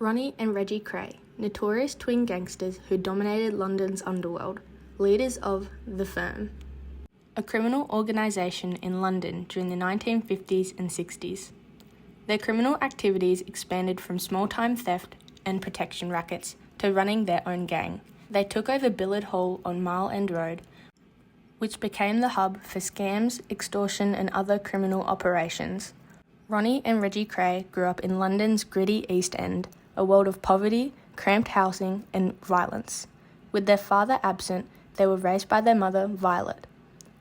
Ronnie and Reggie Kray, notorious twin gangsters who dominated London's underworld, leaders of The Firm, a criminal organisation in London during the 1950s and 60s. Their criminal activities expanded from small-time theft and protection rackets to running their own gang. They took over Billard Hall on Mile End Road, which became the hub for scams, extortion and other criminal operations. Ronnie and Reggie Kray grew up in London's gritty East End, a world of poverty, cramped housing and violence. With their father absent, they were raised by their mother, Violet,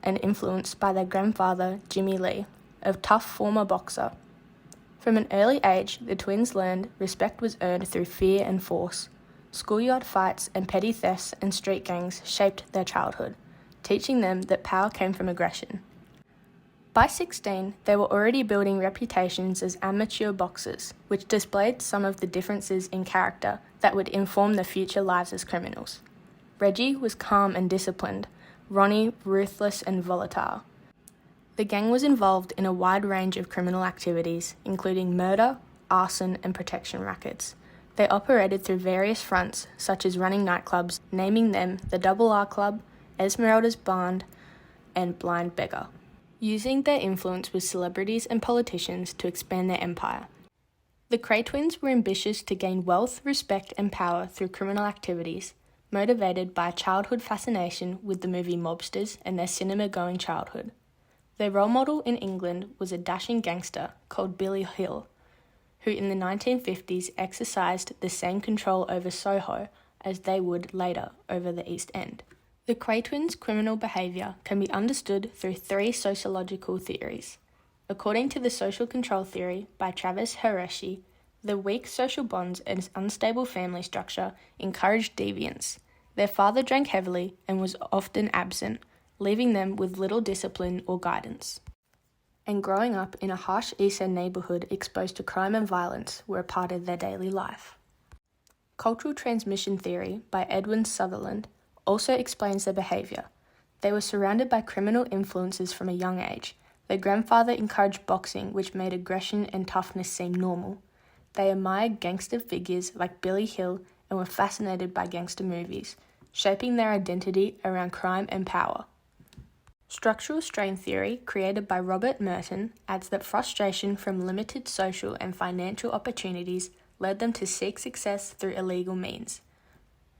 and influenced by their grandfather, Jimmy Lee, a tough former boxer. From an early age, the twins learned respect was earned through fear and force. Schoolyard fights and petty thefts and street gangs shaped their childhood, teaching them that power came from aggression. By 16, they were already building reputations as amateur boxers, which displayed some of the differences in character that would inform their future lives as criminals. Reggie was calm and disciplined, Ronnie ruthless and volatile. The gang was involved in a wide range of criminal activities, including murder, arson, and protection rackets. They operated through various fronts, such as running nightclubs, naming them the Double R Club, Esmeralda's Band, and Blind Beggar, using their influence with celebrities and politicians to expand their empire. The Kray twins were ambitious to gain wealth, respect, and power through criminal activities, motivated by a childhood fascination with the movie Mobsters and their cinema-going childhood. Their role model in England was a dashing gangster called Billy Hill, who in the 1950s exercised the same control over Soho as they would later over the East End. The Kray twins' criminal behaviour can be understood through three sociological theories. According to the social control theory by Travis Hireshi, the weak social bonds and unstable family structure encouraged deviance. Their father drank heavily and was often absent, leaving them with little discipline or guidance. And growing up in a harsh East End neighbourhood exposed to crime and violence were a part of their daily life. Cultural transmission theory by Edwin Sutherland also explains their behaviour. They were surrounded by criminal influences from a young age. Their grandfather encouraged boxing, which made aggression and toughness seem normal. They admired gangster figures like Billy Hill and were fascinated by gangster movies, shaping their identity around crime and power. Structural strain theory, created by Robert Merton, adds that frustration from limited social and financial opportunities led them to seek success through illegal means.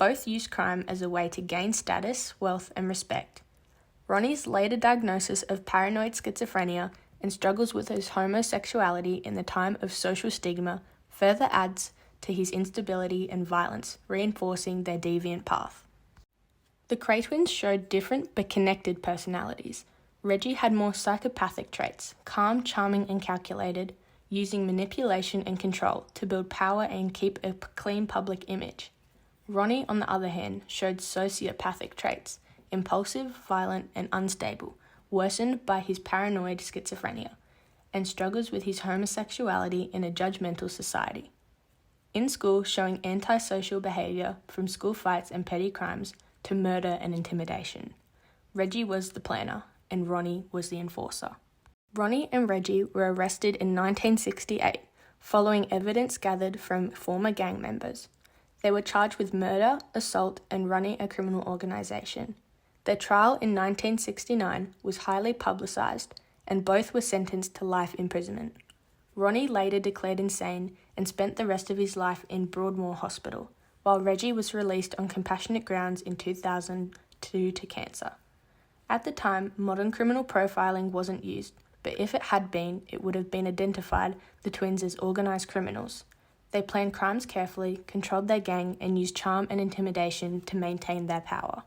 Both used crime as a way to gain status, wealth, and respect. Ronnie's later diagnosis of paranoid schizophrenia and struggles with his homosexuality in the time of social stigma further adds to his instability and violence, reinforcing their deviant path. The Kray twins showed different but connected personalities. Reggie had more psychopathic traits, calm, charming, and calculated, using manipulation and control to build power and keep a clean public image. Ronnie, on the other hand, showed sociopathic traits, impulsive, violent, and unstable, worsened by his paranoid schizophrenia, and struggles with his homosexuality in a judgmental society. In school, showing antisocial behaviour from school fights and petty crimes to murder and intimidation. Reggie was the planner, and Ronnie was the enforcer. Ronnie and Reggie were arrested in 1968, following evidence gathered from former gang members. They were charged with murder, assault, and running a criminal organisation. Their trial in 1969 was highly publicised, and both were sentenced to life imprisonment. Ronnie later declared insane and spent the rest of his life in Broadmoor Hospital, while Reggie was released on compassionate grounds in 2000 due to cancer. At the time, modern criminal profiling wasn't used, but if it had been, it would have been identified the twins as organised criminals. They planned crimes carefully, controlled their gang, and used charm and intimidation to maintain their power.